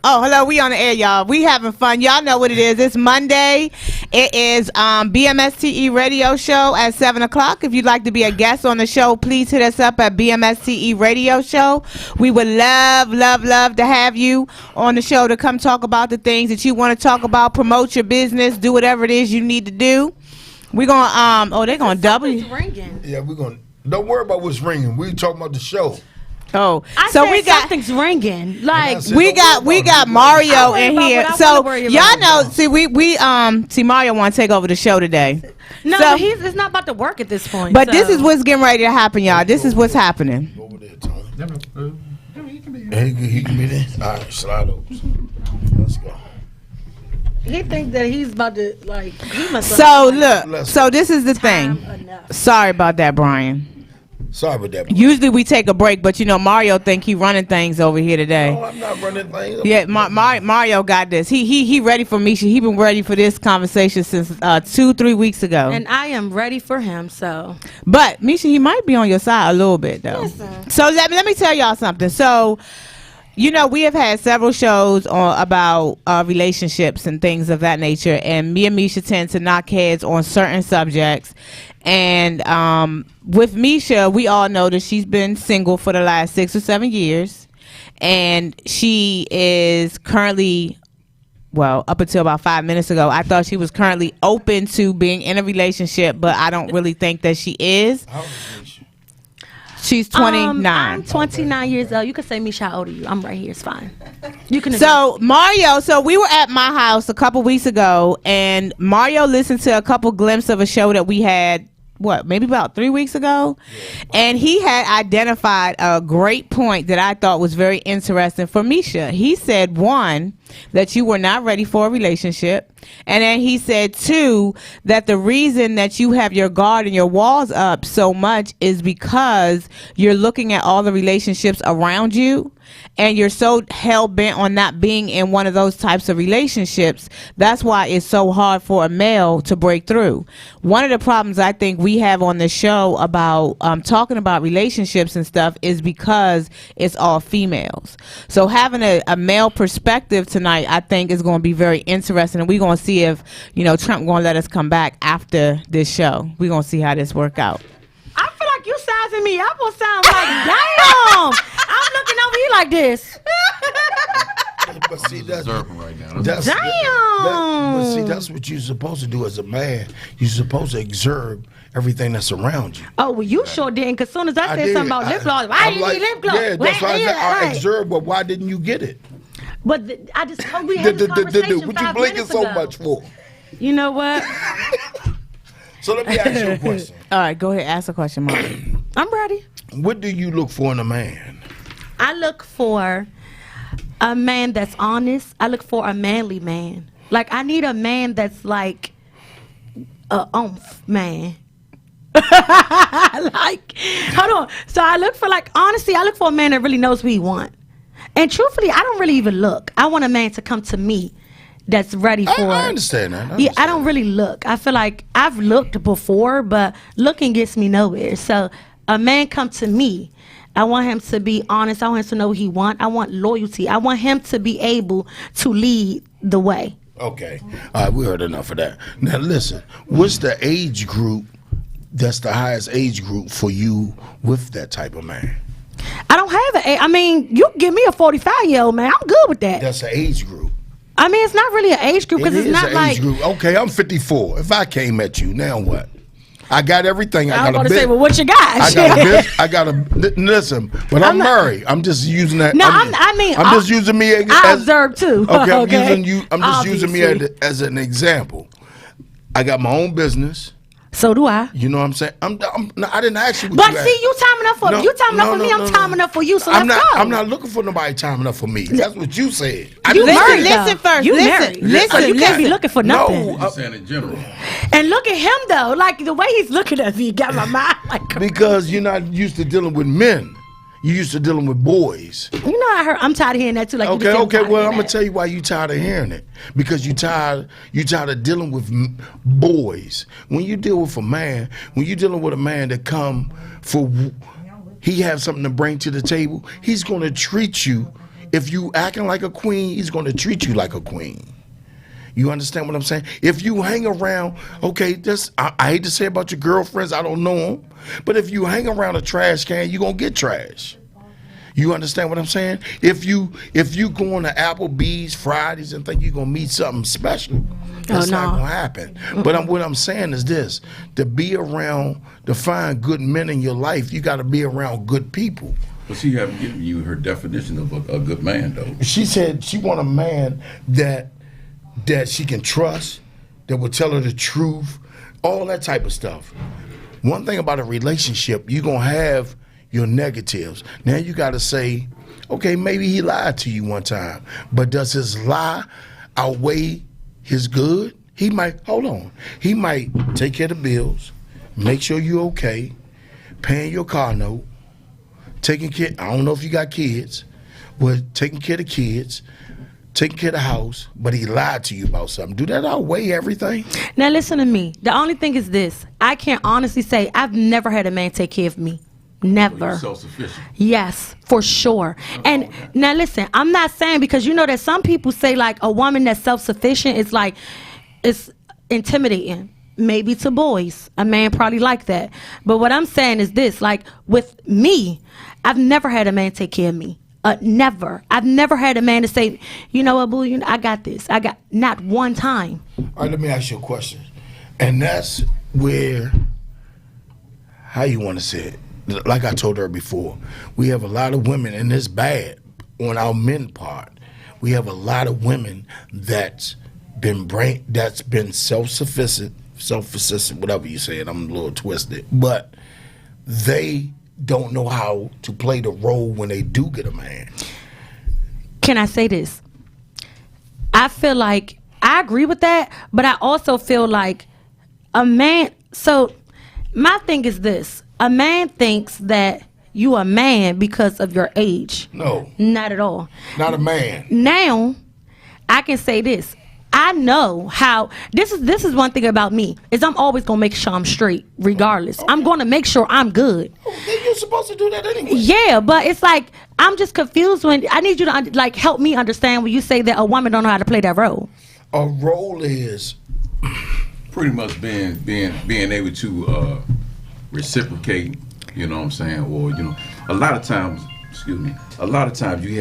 Hello, we on the air, y'all. We having fun. Y'all know what it is. It's Monday. It is BMSTE radio show at 7 o'clock. If you'd like to be a guest on the show, please hit us up at BMSTE radio show. We would love to have you on the show to come talk about the things that you want to talk about, promote your business, do whatever it is you need to do. We're gonna they're gonna double you. Yeah, we're gonna. Don't worry about what's ringing. We're talking about the show. Oh, so we got something's ringing. Like we got Mario in here. So y'all know. See Mario want to take over the show today. No, so, it's not about to work at this point. But this is what's getting ready to happen, y'all. This is what's happening. Over there, Tony. He can be there. All right, slide over. Let's go. He thinks that he's about to he must. So look. So this is the thing. Enough. Sorry about that, Brian. Sorry about that. Usually we take a break, but Mario think he running things over here today. No, I'm not running things. Yeah, Mario got this. He ready for Misha. He been ready for this conversation since 2-3 weeks ago. And I am ready for him. So, but Misha, he might be on your side a little bit though. Listen. So let me tell y'all something. So, we have had several shows about relationships and things of that nature, and me and Misha tend to knock heads on certain subjects. And with Misha, we all know that she's been single for the last 6 or 7 years, and she is currently, up until about 5 minutes ago, I thought she was currently open to being in a relationship, but I don't really think that she is. How old is Misha? She's 29. I'm 29 years old. You can say, Misha, how old are you? I'm right here. It's fine. You can. So Mario, we were at my house a couple weeks ago, and Mario listened to a couple glimpses of a show that we had. Maybe about 3 weeks ago, and he had identified a great point that I thought was very interesting for Misha. He said, 1, that you were not ready for a relationship, and then he said 2, that the reason that you have your guard and your walls up so much is because you're looking at all the relationships around you, and you're so hell-bent on not being in one of those types of relationships. That's why it's so hard for a male to break through. One of the problems I think we have on the show about talking about relationships and stuff is because it's all females. So having a male perspective tonight, I think, is going to be very interesting, and we're going to see if Trump going to let us come back after this show. We're going to see how this work out. I feel like you sizing me up or sound like, damn, I'm looking over you like this. But see, that's right now. But see, that's what you're supposed to do as a man. You're supposed to observe everything that's around you. Oh, well, you sure didn't, because as soon as I said something about lip gloss, why didn't you need lip gloss? Yeah, that's why I observed, but why didn't you get it? But I just told we had this conversation what you blinking so much for? You know what? So let me ask you a question. All right, go ahead. Ask a question, Mark. I'm ready. What do you look for in a man? I look for a man that's honest. I look for a manly man. Like, I need a man that's like a oomph man. Hold on. So I look for, honesty, I look for a man that really knows what he wants. And truthfully, I don't really even look. I want a man to come to me that's ready for. I understand that. I don't really look. I feel like I've looked before, but looking gets me nowhere. So a man come to me. I want him to be honest. I want him to know what he wants. I want loyalty. I want him to be able to lead the way. Okay. All right, we heard enough of that. Now listen, what's the age group that's the highest age group for you with that type of man? I don't have an age. I mean, you give me a 45-year-old man. I'm good with that. That's an age group. I mean, it's not really an age group because it's not like. Age group. Okay, I'm 54. If I came at you, now what? I got everything. I I'm got a going to bit. say, well, what you got? I got a listen, but I'm married. I'm just using that. No, I'm just using me as I observe too. Okay, I'm using you. I'm just using me Obviously. as an example. I got my own business. So do I. You know what I'm saying? No, I didn't ask you. What But you see, asked. you time enough for No, you time enough no, for no, me. no, I'm no. time enough for you. So I'm let's not. go. I'm not looking for nobody time enough for me. That's what you said. You Listen, married, listen though. first. You Listen, married. listen, So you can't be listen. looking for nothing. No, I'm saying in general. And look at him though, like the way he's looking at me, got my mind like. because you're not used to dealing with men. You're used to dealing with boys. You know, I'm tired of hearing that too. Like, Okay. Well, I'm gonna tell you why you tired of hearing it. Because you tired of dealing with boys. When you deal with a man, when you're dealing with a man that come for, he has something to bring to the table. He's gonna treat you. If you acting like a queen, he's gonna treat you like a queen. You understand what I'm saying? If you hang around, okay, I hate to say about your girlfriends, I don't know them, but if you hang around a trash can, you're gonna get trash. You understand what I'm saying? If you go on to Applebee's Fridays and think you're gonna meet something special, that's not gonna happen. But what I'm saying is this: to find good men in your life, you got to be around good people. But she haven't given you her definition of a good man, though. She said she want a man that she can trust, that will tell her the truth, all that type of stuff. One thing about a relationship, you're going to have your negatives. Now you got to say, okay, maybe he lied to you one time, but does his lie outweigh his good? He might take care of the bills, make sure you're okay, paying your car note, taking care, I don't know if you got kids, but taking care of the kids, taking care of the house, but he lied to you about something. Do that outweigh everything? Now listen to me. The only thing is this: I can honestly say I've never had a man take care of me. Never. You're self-sufficient. Yes, for sure. And now listen, I'm not saying, because you know that some people say like a woman that's self-sufficient is like, it's intimidating. Maybe to boys. A man probably like that. But what I'm saying is this: like with me, I've never had a man take care of me. Never. I've never had a man to say, you know what, boo, I got this. I got, not one time. All right, let me ask you a question. And that's where, how you want to say it? Like I told her before, we have a lot of women, and it's bad on our men part. We have a lot of women that's been self-sufficient, whatever you say it, I'm a little twisted, but they don't know how to play the role when they do get a man. Can I say this? I feel like I agree with that, but I also feel like a man, so my thing is this: a man thinks that you a man because of your age. No. Not at all. Not a man. Now, I can say this. I know how, this is one thing about me, is I'm always going to make sure I'm straight regardless. Okay. I'm going to make sure I'm good. Oh, then you're supposed to do that anyway. Yeah, but it's like, I'm just confused when, I need you to like help me understand when you say that a woman don't know how to play that role. A role is pretty much being able to reciprocate, you know what I'm saying? Or, you know, a lot of times you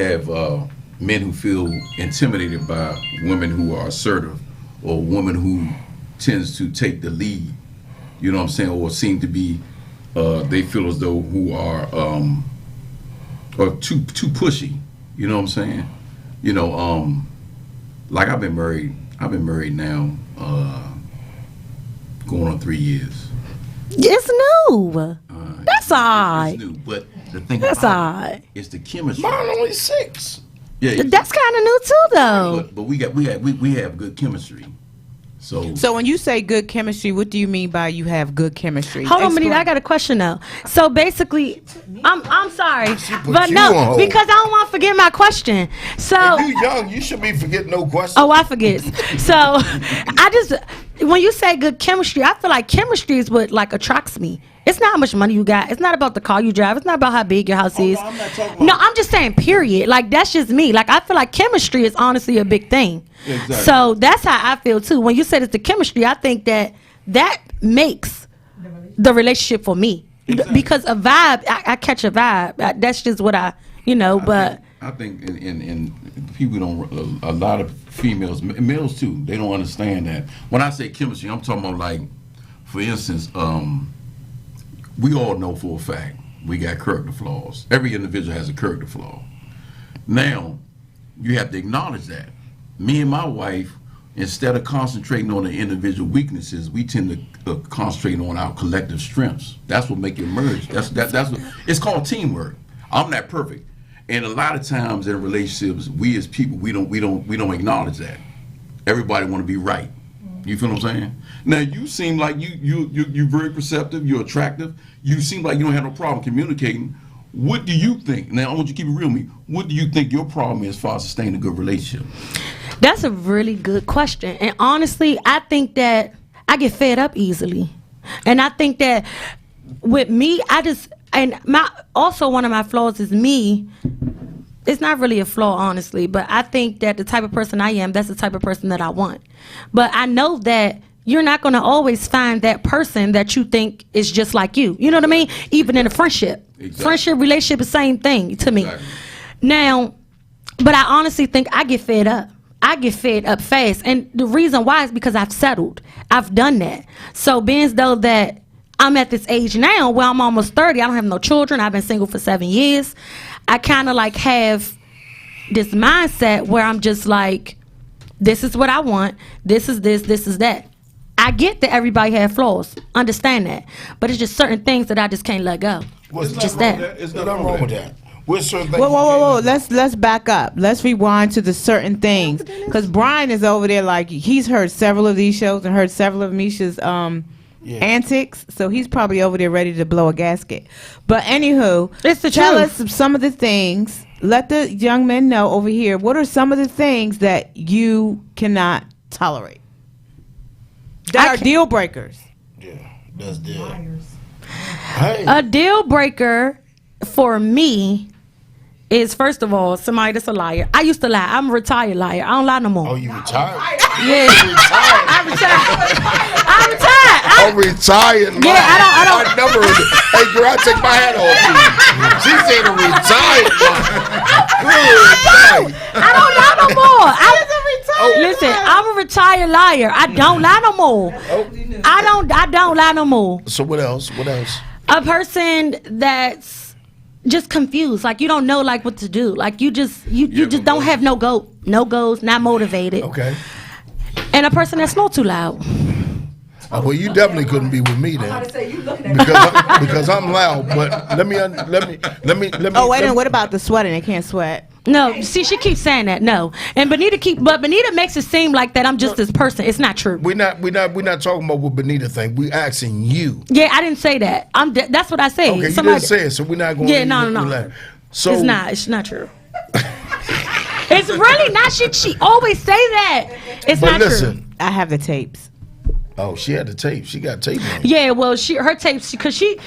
have men who feel intimidated by women who are assertive, or women who tends to take the lead, you know what I'm saying, or seem to be they feel as though who are or too pushy, you know what I'm saying? You know, like I've been married now going on 3 years. It's new. That's all right. It's new, but the thing that's all about right. It's the chemistry. Mine only 6. Yeah, that's kind of new too, though. But we have good chemistry. So when you say good chemistry, what do you mean by you have good chemistry? Hold on, Manita, I got a question though. So basically, I'm sorry, but no, because I don't want to forget my question. So if you young, you should be forgetting no questions. Oh, I forget. So when you say good chemistry, I feel like chemistry is what like attracts me. It's not how much money you got. It's not about the car you drive. It's not about how big your house is. No, I'm not talking about. No, I'm just saying, period. Like, that's just me. Like, I feel like chemistry is honestly a big thing. Exactly. So that's how I feel, too. When you said it's the chemistry, I think that makes the relationship for me. Exactly. Because a vibe, I catch a vibe. That's just what I think in people don't, a lot of females, males too, they don't understand that. When I say chemistry, I'm talking about like for instance, we all know for a fact we got character flaws. Every individual has a character flaw. Now, you have to acknowledge that. Me and my wife, instead of concentrating on the individual weaknesses, we tend to concentrate on our collective strengths. That's what make it merge. That's what it's called teamwork. I'm not perfect, and a lot of times in relationships, we as people we don't acknowledge that. Everybody want to be right. You feel what I'm saying? Now you seem like you're very perceptive. You're attractive. You seem like you don't have no problem communicating. What do you think? Now I want you to keep it real with me. What do you think your problem is as far as sustaining a good relationship? That's a really good question. And honestly, I think that I get fed up easily. And I think that with me, also one of my flaws is me. It's not really a flaw, honestly, but I think that the type of person I am, that's the type of person that I want. But I know that you're not going to always find that person that you think is just like you. You know what I mean? Even in a friendship. Exactly. Friendship, relationship, the same thing to me. Exactly. Now, but I honestly think I get fed up. I get fed up fast. And the reason why is because I've settled. I've done that. So being as though that I'm at this age now where I'm almost 30, I don't have no children. I've been single for 7 years. I kind of like have this mindset where I'm just like, this is what I want. This is this is that. I get that everybody has flaws. Understand that. But it's just certain things that I just can't let go. What's just that. There's nothing wrong with that. Whoa. Let's back up. Let's rewind to the certain things. Because Brian is over there like, he's heard several of these shows and heard several of Mishia's antics. So he's probably over there ready to blow a gasket. But anywho, tell us some of the things. Let the young men know over here, what are some of the things that you cannot tolerate? That are deal breakers. Yeah, that's deal. Hey. A deal breaker for me is, first of all, somebody that's a liar. I used to lie. I'm a retired liar. I don't lie no more. Oh, you retired? Yeah. I'm retired. I'm retired. Yeah, I don't. Hey, girl, I take my hat off. She said a retired. I don't lie no more. Listen, I'm a retired liar. I don't lie no more. I don't lie no more. So what else? A person that's just confused, like you don't know like what to do, like you just don't have no goals, not motivated. Okay. And a person that snore too loud. Well, you definitely couldn't be with me then, because I'm loud. But let me. Oh wait, and what about the sweating? They can't sweat. No, see, she keeps saying that. No, and Benita makes it seem like that I'm just this person. It's not true. We're not talking about what Benita think. We asking you. Yeah, I didn't say that. That's what I say. Okay, you didn't say it, so we're not going. Yeah, no. So it's not true. It's really not. She always say that. It's not true. I have the tapes. Oh, she had the tape. She got tape on. Yeah, well, her tapes, because she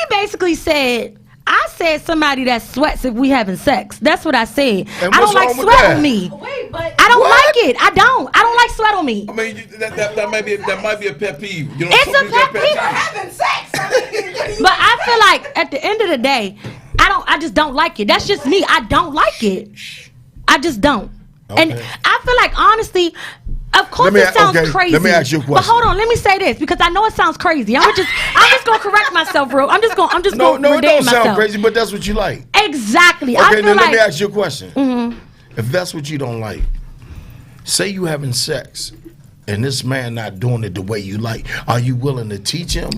basically said, I said somebody that sweats if we having sex. That's what I said. I don't like sweat on me. Wait, but I don't like it. I don't like sweat on me. I mean, that might be a pet peeve. You know, it's a pet peeve for having sex. But I feel like at the end of the day, I just don't like it. That's just me. I don't like it. I just don't. Okay. And I feel like, honestly, of course it sounds crazy. Let me ask you a question. But hold on, let me say this, because I know it sounds crazy. I'm just gonna correct myself, bro. I'm just gonna redeem myself. No, it don't sound crazy, but that's what you like. Exactly. Okay, then let me ask you a question. Mm-hmm. If that's what you don't like, say you having sex and this man not doing it the way you like, are you willing to teach him?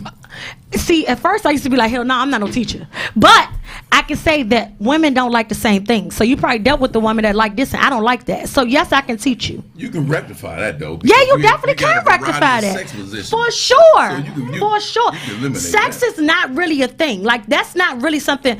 See, at first I used to be like, hell no, I'm not no teacher. But I can say that women don't like the same thing. So you probably dealt with the woman that like this, and I don't like that. So yes, I can teach you. You can rectify that though. Yeah, you definitely can rectify that. For sure. So for sure. Sex is not really a thing. Like, that's not really something.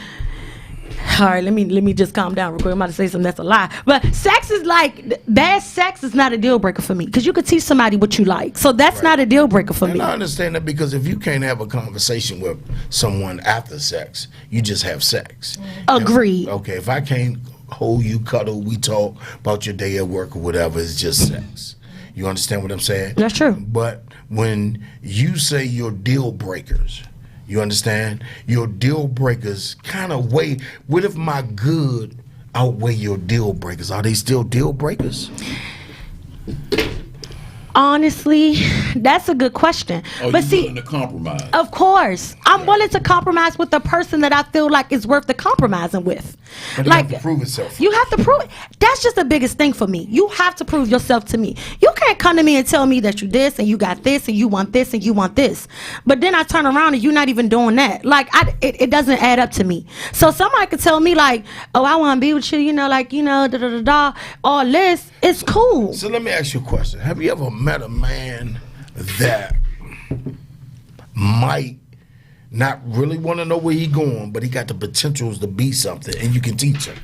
All right, let me just calm down real quick. I'm about to say something that's a lie. But sex is like, bad sex is not a deal breaker for me, because you could teach somebody what you like. So that's not a deal breaker for me. I understand that, because if you can't have a conversation with someone after sex, you just have sex. Agreed. Okay, if I can't hold you, cuddle, we talk about your day at work or whatever, it's just sex. You understand what I'm saying? That's true. But when you say your deal breakers, you understand? Your deal breakers kind of weigh. What if my good outweigh your deal breakers? Are they still deal breakers? Honestly, that's a good question. Or But you see, willing to compromise? of course, I'm willing to compromise with the person that I feel like is worth the compromising with. But it have to prove itself. You have to prove it. That's just the biggest thing for me. You have to prove yourself to me. You can't come to me and tell me that you this and you got this and you want this and you want this. But then I turn around and you're not even doing that. Like, it doesn't add up to me. So somebody could tell me like, oh, I want to be with you, all this. It's cool. So let me ask you a question. Have you ever met a man that might not really want to know where he going, but he got the potentials to be something, and you can teach him?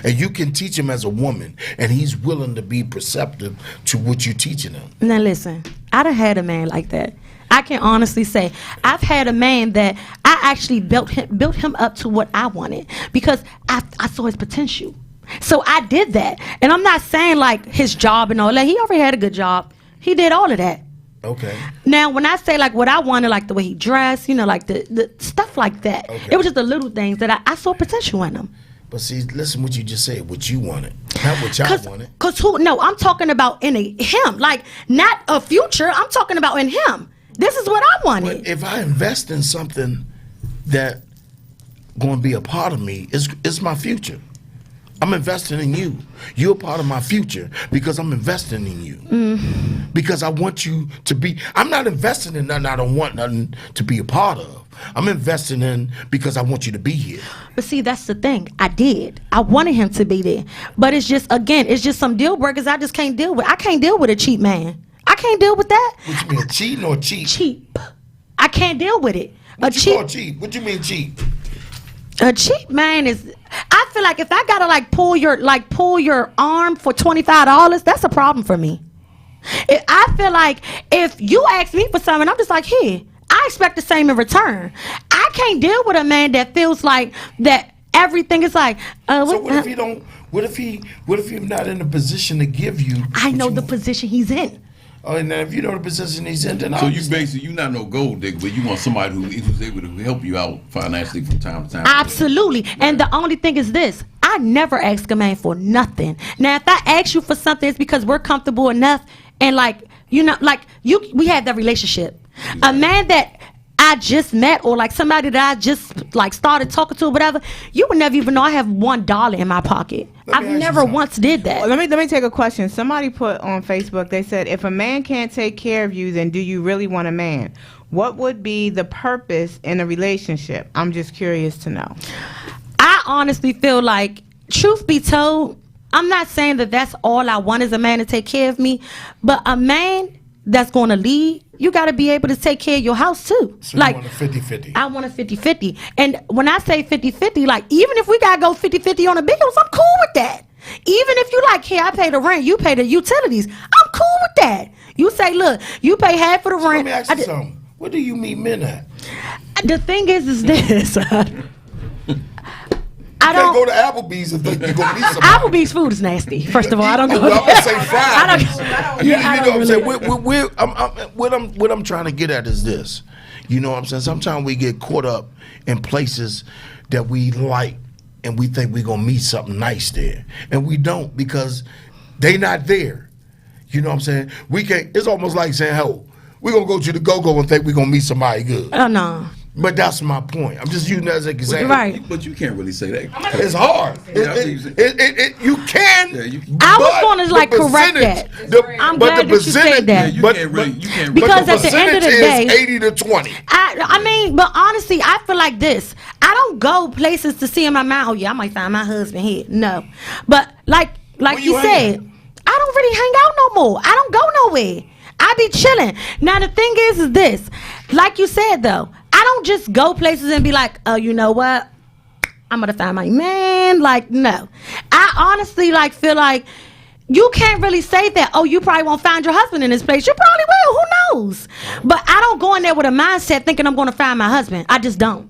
And you can teach him as a woman, and he's willing to be perceptive to what you're teaching him. Now listen, I done had a man like that. I can honestly say I've had a man that I actually built him up to what I wanted because I saw his potential. So I did that. And I'm not saying like his job and all that. He already had a good job. He did all of that. Okay. Now, when I say like what I wanted, like the way he dressed, like the stuff like that. Okay. It was just the little things that I saw potential in him. But see, listen what you just said, what you wanted, not what y'all wanted. No, I'm talking about in him, like not a future. I'm talking about in him. This is what I wanted. But if I invest in something that going to be a part of me, it's my future. I'm investing in you. You're a part of my future because I'm investing in you. Mm. Because I want you to be. I'm not investing in nothing I don't want nothing to be a part of. I'm investing in because I want you to be here. But see, that's the thing. I wanted him to be there. But it's just some deal breakers I just can't deal with. I can't deal with a cheap man. I can't deal with that. What you mean, cheating or cheap? Cheap. I can't deal with it. What you call cheap? What you mean cheap? A cheap man is. I feel like if I gotta pull your arm for $25, that's a problem for me. I feel like if you ask me for something, I'm just like, here, I expect the same in return. I can't deal with a man that feels like that everything is like. So what if he don't? What if he's not in a position to give you? I know the position he's in. Oh, and if you know the position he's in, then so you're not no gold digger, but you want somebody who's able to help you out financially from time to time. Absolutely. Right. And the only thing is this: I never ask a man for nothing. Now, if I ask you for something, it's because we're comfortable enough, and we have that relationship. Yeah. A man that I just met, or like somebody that I just started talking to, or whatever, you would never even know I have $1 in my pocket. I've never once did that. Well, let me take a question. Somebody put on Facebook, they said, if a man can't take care of you, then do you really want a man? What would be the purpose in a relationship? I'm just curious to know. I honestly feel like, truth be told, I'm not saying that that's all I want is a man to take care of me, but a man that's going to lead, you got to be able to take care of your house too. So you want a 50-50. I want a 50-50. And when I say 50-50, even if we got to go 50-50 on the bills, I'm cool with that. Even if you here, I pay the rent, you pay the utilities, I'm cool with that. You say, look, you pay half of the rent. Let me ask you something. Where do you meet men at? The thing is this. I don't go to Applebee's and think you're gonna meet somebody. Applebee's food is nasty. First of all, I don't go. I'm gonna say fried. You know what I'm saying? What I'm trying to get at is this. You know what I'm saying? Sometimes we get caught up in places that we like, and we think we're gonna meet something nice there, and we don't because they not there. You know what I'm saying? We can't. It's almost like saying, "Hey, we're gonna go to the go-go and think we're gonna meet somebody good." Oh no. But that's my point. I'm just using that as an example. Right. But you can't really say that. It's hard. You can. I was going to correct that. I'm glad that you said that. You can't really. Because at the end of the day, 80-20. I mean, but honestly, I feel like this. I don't go places to see in my mind. Oh yeah, I might find my husband here. No, but like you said, I don't really hang out no more. I don't go nowhere. I be chilling. Now the thing is this. Like you said though. I don't just go places and be like, oh, you know what? I'm going to find my man. No. I honestly, feel like you can't really say that, oh, you probably won't find your husband in this place. You probably will. Who knows? But I don't go in there with a mindset thinking I'm going to find my husband. I just don't.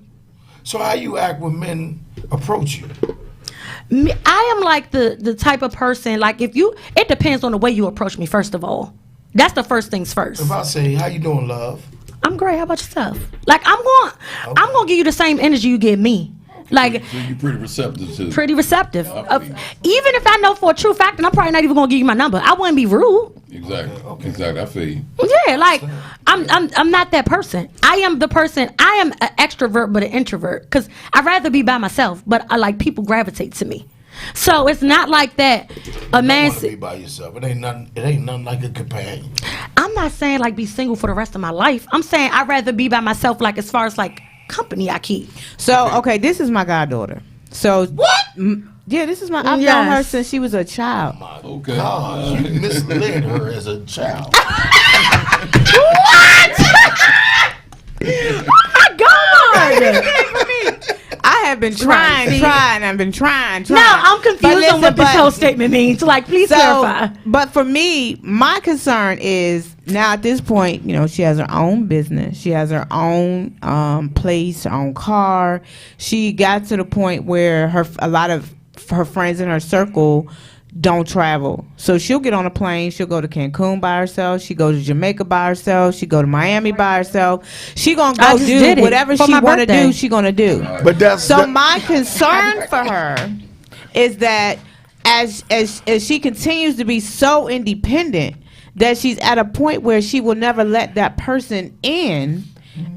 So how you act when men approach you? I am like the type of person, it depends on the way you approach me, first of all. That's the first things first. If I say, how you doing, love? I'm great. How about yourself? I'm going to give you the same energy you give me. Like, So you're pretty receptive to. pretty receptive. I Even believe. if I know for a true fact, and I'm probably not even gonna give you my number. I wouldn't be rude. Exactly. I feel you. Yeah, like I'm not that person. I am the person. I am an extrovert, but an introvert. Because I'd rather be by myself, but I like people gravitate to me. So it's not like that. A man. Want to be by yourself. It ain't nothing like a companion. I'm not saying like be single for the rest of my life. I'm saying I'd rather be by myself. Like as far as like company I keep. So okay, this is my goddaughter. So What? Yeah, this is my. I've known her since she was a child. Okay. God, you misled her as a child. I have been trying. I've been trying. Now I'm confused But listen, on what this but- whole statement means. So like, please clarify. But for me, my concern is now at this point, you know, she has her own business. She has her own place, her own car. She got to the point where a lot of her friends in her circle don't travel. So she'll get on a plane. She'll go to Cancun by herself. She go to Jamaica by herself. She go to Miami by herself. She gonna I go just do did it whatever for she my want to birthday. do. She gonna do. But that's So my concern for her is that as she continues to be so independent, that she's at a point where she will never let that person in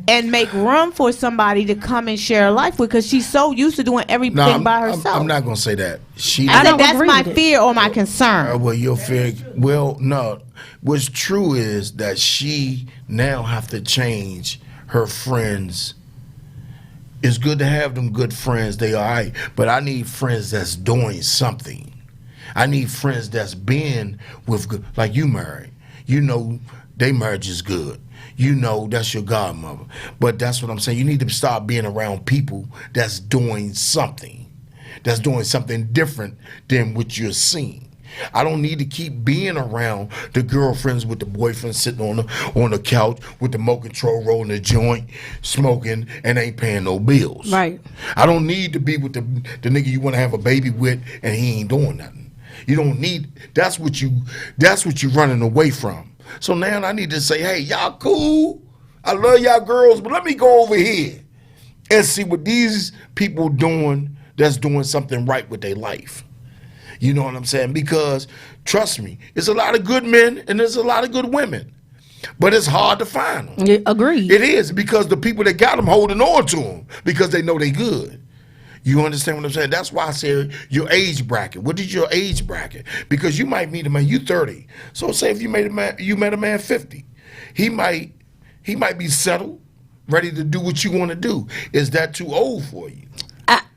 and make room for somebody to come and share life with, because she's so used to doing everything by herself. I'm not gonna say that. She. I said don't that's agree my with it. fear or my concern. Well, your fear. Well, no. What's true is that she now have to change her friends. It's good to have them good friends. They all right, but I need friends that's doing something. I need friends that's been with good, like you married. You know, they marriage is good. You know that's your godmother. But that's what I'm saying. You need to start being around people that's doing something. That's doing something different than what you're seeing. I don't need to keep being around the girlfriends with the boyfriend sitting on the couch with the remote control rolling the joint, smoking, and ain't paying no bills. Right. I don't need to be with the nigga you want to have a baby with and he ain't doing nothing. You don't need. That's what you running away from. So now I need to say, hey, y'all cool. I love y'all girls, but let me go over here and see what these people doing that's doing something right with their life. You know what I'm saying? Because, trust me, there's a lot of good men and there's a lot of good women. But it's hard to find them. Yeah, agreed. It is, because the people that got them holding on to them because they know they good. You understand what I'm saying? That's why I said your age bracket. What is your age bracket? Because you might meet a man, you 30. So say if you met a man 50. He might be settled, ready to do what you want to do. Is that too old for you?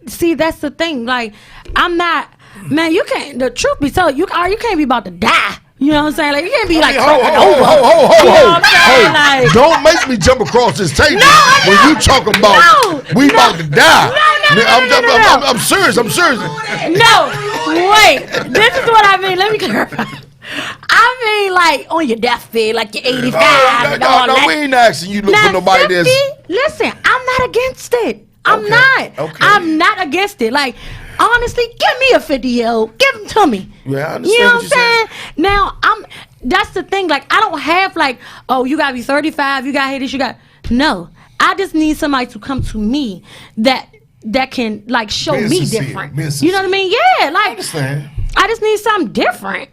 See, that's the thing. Like, I'm not, man. You can't. The truth be told, you can't be about to die. You know what I'm saying? Like, you can't be like Hold, croaking hold, over. hold, hold, You know hold, what I'm saying? Like, Don't make me jump across this table when you talk about we about to die. I'm serious. I'm serious. no, wait. This is what I mean. Let me clarify. I mean, like, on your deathbed, like you're 85 and all No, that. we ain't asking you look Now, for nobody 50, that's. listen, I'm not against it. I'm Okay, not. okay. I'm not against it. Like, honestly, give me a 50-year-old. Give him to me. Yeah, I understand You know what what I'm you're saying? saying. Now, that's the thing. Like, I don't have, like, oh, you got to be 35. You got to hit this. You got. No. I just need somebody to come to me that can, like, show Being me sincere, different. being You know what I mean? Yeah. I Like, understand. I just need something different.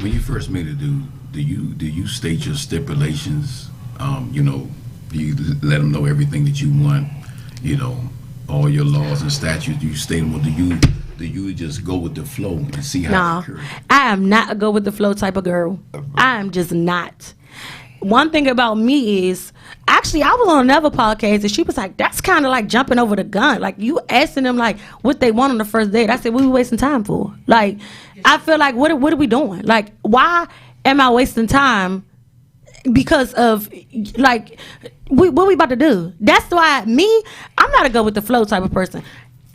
When you first meet a dude, do you state your stipulations? You know, do you let them know everything that you want? You know, all your laws and statutes. Do you state them, or do you just go with the flow and see how No, it occurs? I am not a go with the flow type of girl. I am just not. One thing about me is, actually, I was on another podcast and she was like, that's kind of like jumping over the gun. Like, you asking them like what they want on the first date. I said, what are we wasting time for? Like, I feel like, what are we doing? Like, why am I wasting time? Because of, like, what we about to do? That's why I'm not a go with the flow type of person.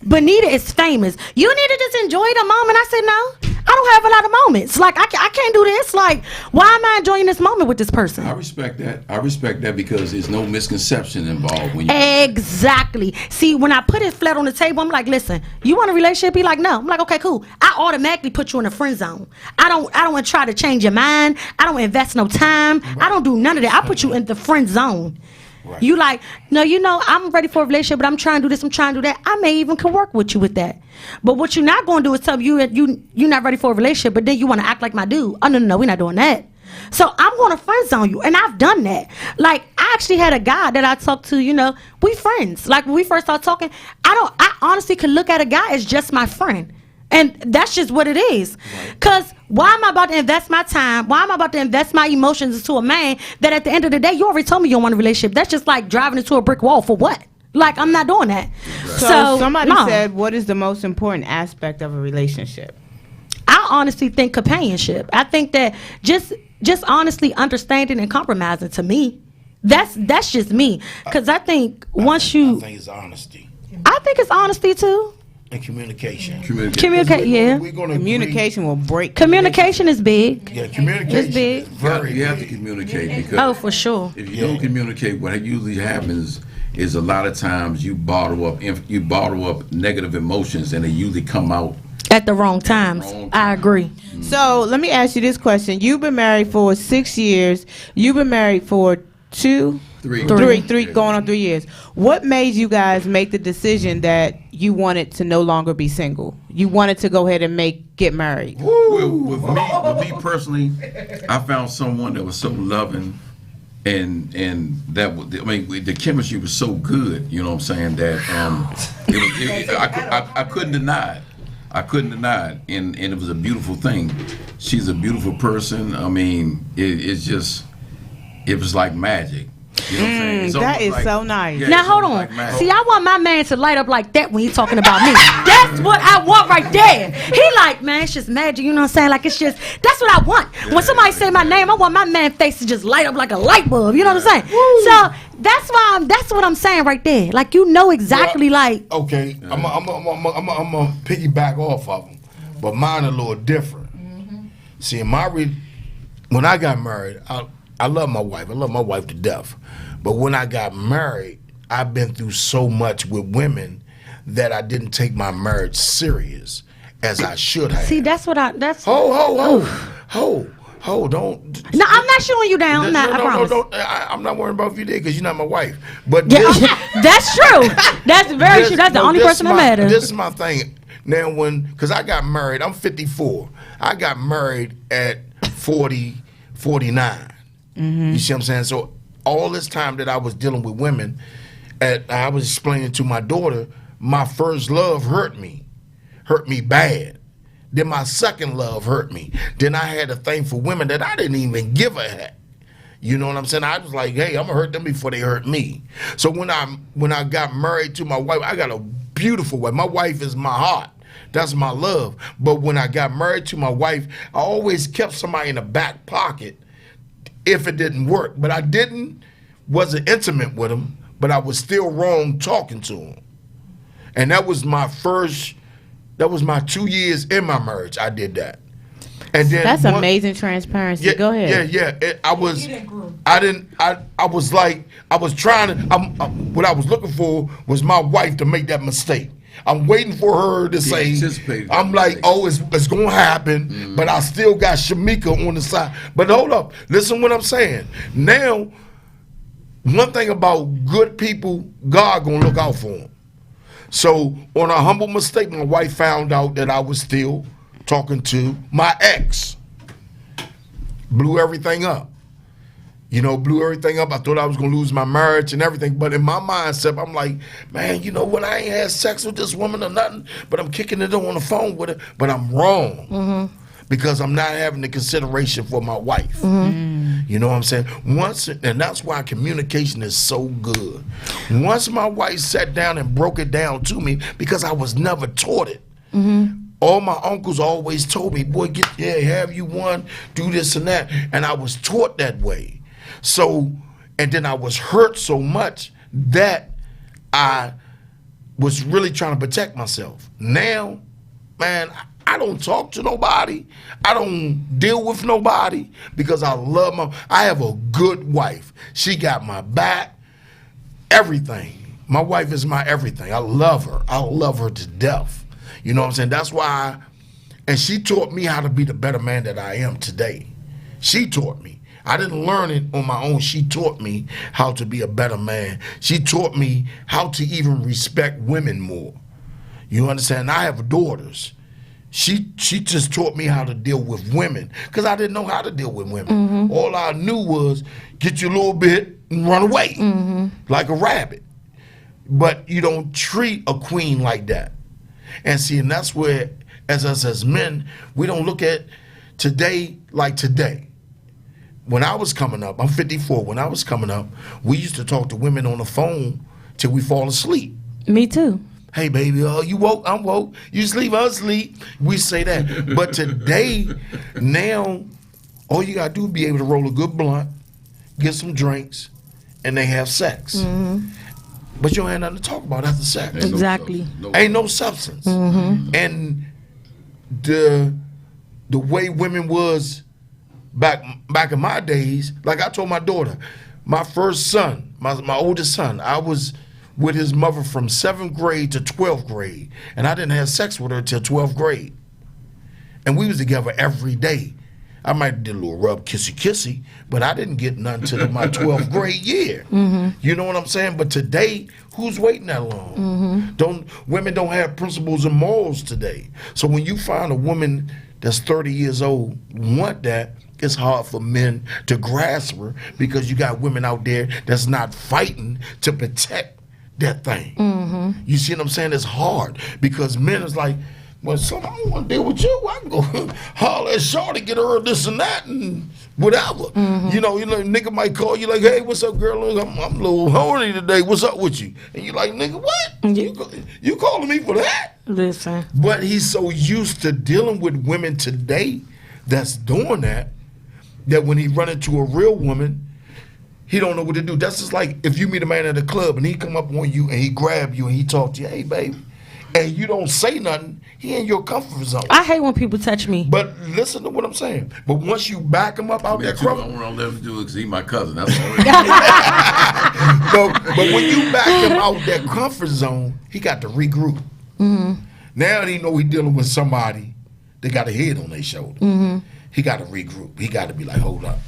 Bonita is famous. You need to just enjoy the moment. I said, no, I don't have a lot of moments. Like, I can't do this. Like, why am I enjoying this moment with this person? I respect that. I respect that because there's no misconception involved when you. Exactly. See, when I put it flat on the table, I'm like, listen, you want a relationship? Be like, no. I'm like, okay, cool. I automatically put you in a friend zone. I don't try to change your mind. I don't invest no time. I don't do none of that. I put you in the friend zone. Right. You like, no, I'm ready for a relationship, but I'm trying to do this, I'm trying to do that. I may even can work with you with that. But what you're not going to do is tell me you're not ready for a relationship, but then you want to act like my dude. Oh, no, we're not doing that. So I'm going to friend zone you, and I've done that. Like, I actually had a guy that I talked to, we friends. Like, when we first started talking, I honestly could look at a guy as just my friend. And that's just what it is. Because why am I about to invest my time? Why am I about to invest my emotions into a man that at the end of the day, you already told me you don't want a relationship? That's just like driving into a brick wall for what? Like, I'm not doing that. Right. So somebody said, what is the most important aspect of a relationship? I honestly think companionship. I think that just honestly understanding and compromising, to me, that's just me. Because I think I think it's honesty. I think it's honesty too. And communication. Yeah. Communication will break. Communication is big. Yeah, communication is big. You have to communicate, because for sure. if you don't communicate, what usually happens is a lot of times you bottle up negative emotions, and they usually come out at the wrong times. I agree. Mm-hmm. So let me ask you this question. You've been married for 6 years. You've been married for three going on 3 years. What made you guys make the decision that you wanted to no longer be single? You wanted to go ahead and get married? Well, with me personally, I found someone that was so loving, and that was, the chemistry was so good. You know what I'm saying? That I couldn't deny it. I couldn't deny it, and it was a beautiful thing. She's a beautiful person. I mean, it was like magic. You know what I'm saying? That is so nice. Yeah, now hold on. See, I want my man to light up like that when he's talking about me. That's what I want right there. He like, man, it's just magic. You know what I'm saying? Like, it's just, that's what I want. When somebody say my name, I want my man's face to just light up like a light bulb. You know what I'm saying? Woo. So that's what I'm saying right there. Like, exactly, like. Okay, I'm gonna piggyback off of them, but mine a little different. Mm-hmm. See, when I got married, I love my wife. I love my wife to death. But when I got married, I've been through so much with women that I didn't take my marriage serious as I should have. See, that's what that's. Don't. No, I'm not shooting you down. I promise. I'm not worrying about if you did, because you're not my wife. But yeah, that's true. That's very true. That's the only person that matters. This is my thing. Now, because I got married, I'm 54. I got married at 49. Mm-hmm. You see what I'm saying? So all this time that I was dealing with women, I was explaining to my daughter, my first love hurt me bad. Then my second love hurt me. Then I had a thing for women that I didn't even give a heck. You know what I'm saying? I was like, hey, I'm gonna hurt them before they hurt me. So when I got married to my wife, I got a beautiful wife. My wife is my heart. That's my love. But when I got married to my wife, I always kept somebody in the back pocket if it didn't work. But I wasn't intimate with him, but I was still wrong talking to him. And that was my 2 years in my marriage. I did that. And then that's amazing transparency. Yeah, go ahead. Yeah. I was what I was looking for was my wife to make that mistake. I'm waiting for her to say, I'm like, oh, it's going to happen, but I still got Shamika on the side. But hold up, listen what I'm saying. Now, one thing about good people, God going to look out for them. So on a humble mistake, my wife found out that I was still talking to my ex. Blew everything up. Blew everything up. I thought I was going to lose my marriage and everything. But in my mindset, I'm like, man, you know what? I ain't had sex with this woman or nothing, but I'm kicking it on the phone with her. But I'm wrong because I'm not having the consideration for my wife. Mm-hmm. You know what I'm saying? And that's why communication is so good. Once my wife sat down and broke it down to me, because I was never taught it. Mm-hmm. All my uncles always told me, boy, have you one, do this and that. And I was taught that way. So, and then I was hurt so much that I was really trying to protect myself. Now, man, I don't talk to nobody. I don't deal with nobody because I have a good wife. She got my back, everything. My wife is my everything. I love her. I love her to death. You know what I'm saying? That's why, and she taught me how to be the better man that I am today. She taught me. I didn't learn it on my own. She taught me how to be a better man. She taught me how to even respect women more. You understand? I have daughters. She just taught me how to deal with women because I didn't know how to deal with women. All I knew was get you a little bit and run away like a rabbit. But you don't treat a queen like that. And see, and that's where, as us as men, we don't look at today like today. When I was coming up, I'm 54. When I was coming up, we used to talk to women on the phone till we fall asleep. Me too. Hey, baby, you woke? I'm woke. You sleep? I'm asleep. We say that. But today, now, all you got to do is be able to roll a good blunt, get some drinks, and they have sex. But you don't have nothing to talk about after sex. Exactly. Ain't no substance. And the way women was back in my days, like I told my daughter, my first son, my oldest son, I was with his mother from 7th grade to 12th grade, and I didn't have sex with her till 12th grade. And we was together every day. I might do a little rub kissy, but I didn't get none till my 12th grade year. You know what I'm saying? But today, who's waiting that long? Women don't have principles and morals today. So when you find a woman that's 30 years old want that, it's hard for men to grasp her because you got women out there that's not fighting to protect that thing. You see what I'm saying? It's hard because men is like, well, I don't want to deal with you. I can go holler at Shorty, get her this and that and whatever. You know, nigga might call you like, hey, what's up, girl? Look, I'm a little horny today. What's up with you? And you like, nigga, what? You calling me for that? Listen. But he's so used to dealing with women today that's doing that when he run into a real woman, he don't know what to do. That's just like if you meet a man at a club and he come up on you and he grab you and he talk to you, hey, baby, and you don't say nothing, he in your comfort zone. I hate when people touch me. But listen to what I'm saying. But once you back him up out that comfort, I don't let him do it because he's my cousin. That's all. but when you back him out that comfort zone, he got to regroup. Now he know he dealing with somebody that got a head on their shoulder. He got to regroup. He got to be like, hold up.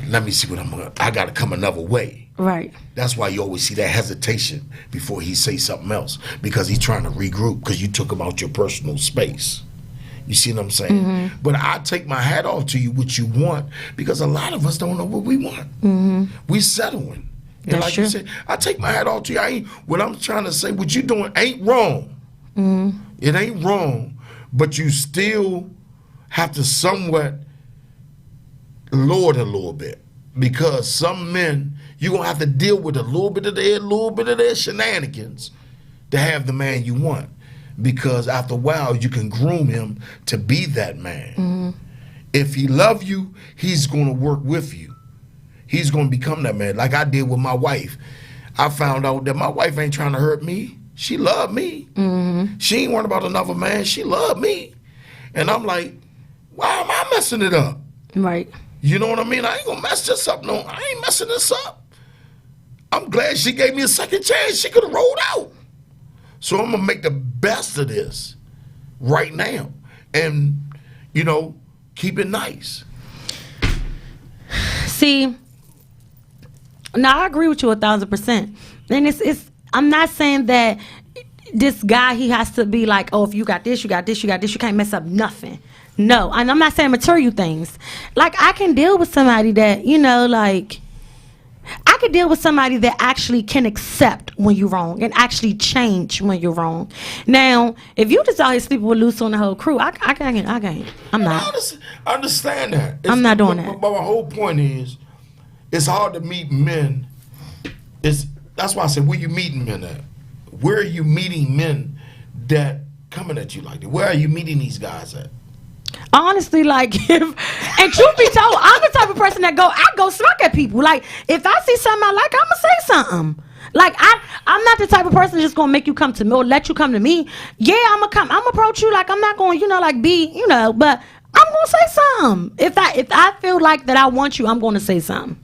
Let me see what I got to come another way. Right. That's why you always see that hesitation before he say something else, because he's trying to regroup because you took him out your personal space. You see what I'm saying? But I take my hat off to you what you want, because a lot of us don't know what we want. We settling. And That's like true. you said, I take my hat off to you. What I'm trying to say, what you doing ain't wrong. It ain't wrong, but you still have to somewhat lower it a little bit, because some men, you're going to have to deal with a little bit of their shenanigans to have the man you want, because after a while you can groom him to be that man. If he love you, he's going to work with you. He's going to become that man, like I did with my wife. I found out that my wife ain't trying to hurt me. She loved me. She ain't worried about another man. She loved me. And I'm like, why am I messing it up? Right. You know what I mean? I ain't gonna mess this up. No, I ain't messing this up. I'm glad she gave me a second chance. She could have rolled out. So I'm gonna make the best of this right now, and keep it nice. See, now I agree with you 1,000%. And it's I'm not saying that this guy, he has to be like, oh, if you got this, you got this, you got this, you can't mess up nothing. No, and I'm not saying material things. Like, I can deal with somebody that, I could deal with somebody that actually can accept when you're wrong and actually change when you're wrong. Now, if you just out here sleeping with loose on the whole crew, I can't. I'm not. I understand that. I'm not doing that. But my whole point is, it's hard to meet men. That's why I said, where you meeting men at? Where are you meeting men that coming at you like that? Where are you meeting these guys at? Honestly, and truth be told, I'm the type of person that I go smack at people. Like, if I see something I like, I'm gonna say something. Like, I'm not the type of person just gonna make you come to me or let you come to me. Yeah, I'm gonna approach you. Like, I'm not gonna, but I'm gonna say something. If I feel like that I want you, I'm gonna say something.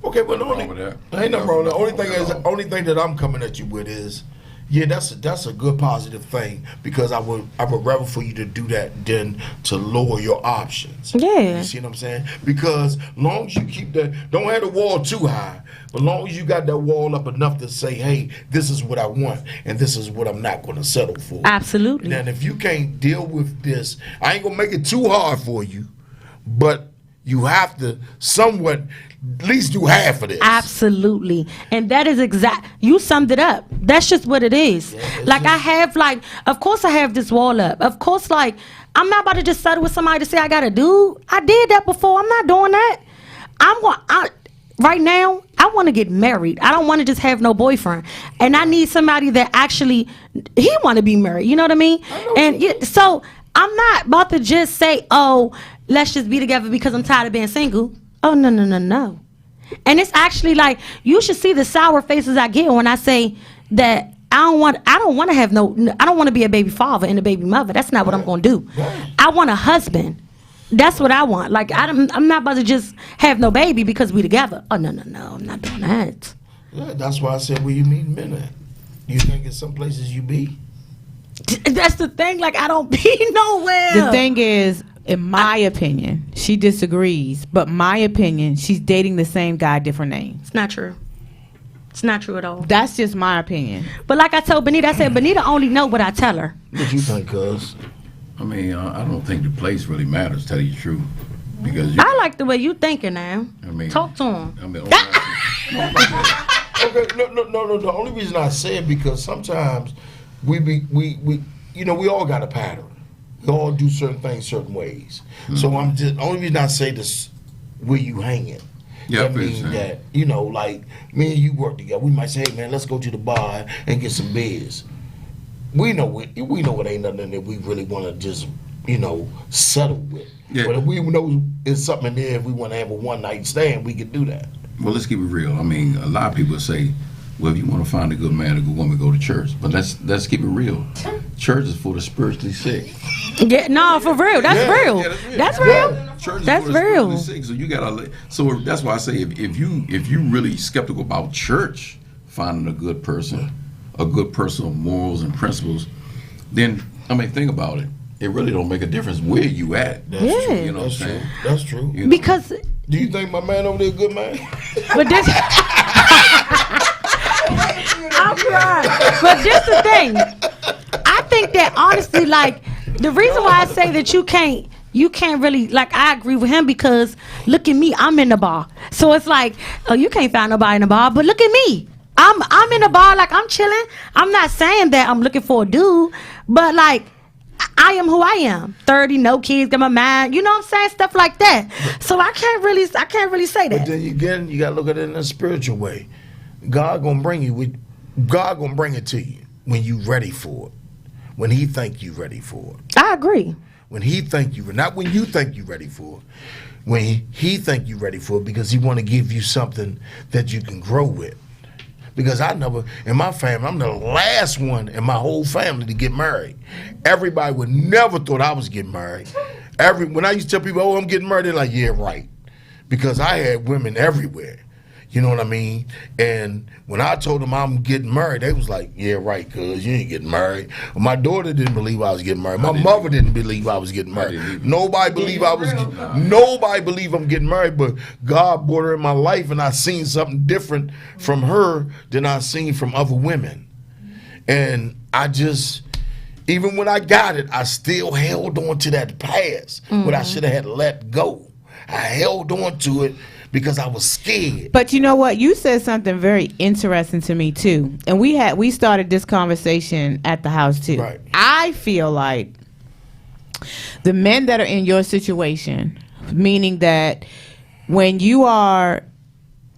Okay, but ain't nothing wrong with that. The only thing that I'm coming at you with is, Yeah, that's a good positive thing, because I would rather for you to do that than to lower your options. Yeah. You see what I'm saying? Because long as you keep don't have the wall too high, but long as you got that wall up enough to say, hey, this is what I want and this is what I'm not going to settle for. Absolutely. And if you can't deal with this, I ain't gonna make it too hard for you, but you have to somewhat at least do half of this. Absolutely. And that is you summed it up. That's just what it is. Like, I have, like, of course I have this wall up. Of course, like, I'm not about to just settle with somebody to say I got a dude. I did that before. I'm not doing that. Right now, I want to get married. I don't want to just have no boyfriend. And I need somebody that actually, he want to be married. You know what I mean? So I'm not about to just say, oh, let's just be together because I'm tired of being single. Oh, no. And it's actually like, you should see the sour faces I get when I say that I don't want to be a baby father and a baby mother. That's not what I'm going to do. I want a husband. That's what I want. Like, I'm not about to just have no baby because we together. Oh, no, I'm not doing that. Yeah, that's why I said, where you meet men at? You think it's some places you be? That's the thing. Like, I don't be nowhere. The thing is, in my opinion, she disagrees, but my opinion, she's dating the same guy, different names. It's not true. It's not true at all. That's just my opinion. But like I told Benita, I said, Benita only know what I tell her. What you think, cuz? I mean, I don't think the place really matters, tell you the truth. Because I like the way you thinking now. I mean, talk to him. I mean, Okay, no. The only reason I say it because sometimes we all got a pattern. We all do certain things certain ways. Mm-hmm. So I'm just only reason I say this where you hanging. Yeah, that means that like me and you work together. We might say, hey man, let's go to the bar and get some beers. We know it ain't nothing that we really want to just settle with. Yeah. But if we know it's something in there, if we want to have a one night stand, we can do that. Well, let's keep it real. I mean, a lot of people say, well, if you want to find a good man, a good woman, go to church. But let's keep it real. Church is for the spiritually sick. Yeah, no, for real. That's real. Yeah, that's real. Yeah. Church that's is for the real. Sick, so you gotta. So that's why I say, if you really skeptical about church, finding a good person of morals and principles, then I mean, think about it. It really don't make a difference where you at. That's true. You know what I'm saying? That's true. Because do you think my man over there a good man? But this I'm right. But this the thing. I think that honestly, like, the reason why I say that you can't really, like, I agree with him because look at me, I'm in the bar. So it's like, oh, you can't find nobody in the bar, but look at me. I'm in the bar, like, I'm chilling. I'm not saying that I'm looking for a dude, but like, I am who I am. 30, no kids, got my mind. You know what I'm saying? Stuff like that. So I can't really say that. But then again, you gotta look at it in a spiritual way. God gonna bring it to you when you ready for it. When He think you ready for it. I agree. When He think you, not when you think you ready for it. When He think you ready for it, because He want to give you something that you can grow with. Because in my family, I'm the last one in my whole family to get married. Everybody would never thought I was getting married. When I used to tell people, oh, I'm getting married, they're like, yeah, right. Because I had women everywhere. You know what I mean? And when I told them I'm getting married, they was like, yeah, right, cuz you ain't getting married. My daughter didn't believe I was getting married. My mother didn't believe I was getting married. Nobody believed I'm getting married, but God brought her in my life and I seen something different from her than I seen from other women. And I just, even when I got it, I still held on to that past, what I should have had let go. I held on to it because I was scared. But you know what? You said something very interesting to me too. And we started this conversation at the house too. Right. I feel like the men that are in your situation, meaning that when you are,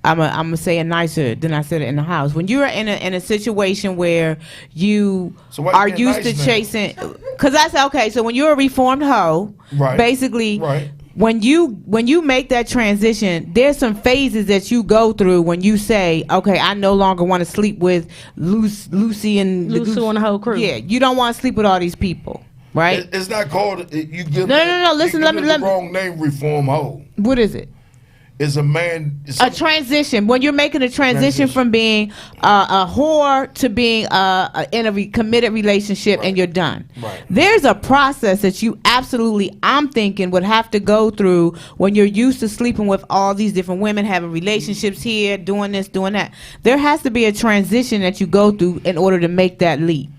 I'm gonna say it nicer than I said it in the house. When you're in a situation where you are used to chasing, because I said, okay, so when you're a reformed hoe, right, basically, right. When you make that transition, there's some phases that you go through when you say, okay, I no longer want to sleep with Lucy and the whole crew. Yeah, you don't want to sleep with all these people, right? It's not called. You give no. Listen, let me wrong name, reform hoe. What is it? is a man. A transition, when you're making a transition from being a whore to being in a committed relationship, and you're done. Right. There's a process that you absolutely, I'm thinking, would have to go through when you're used to sleeping with all these different women, having relationships here, doing this, doing that. There has to be a transition that you go through in order to make that leap.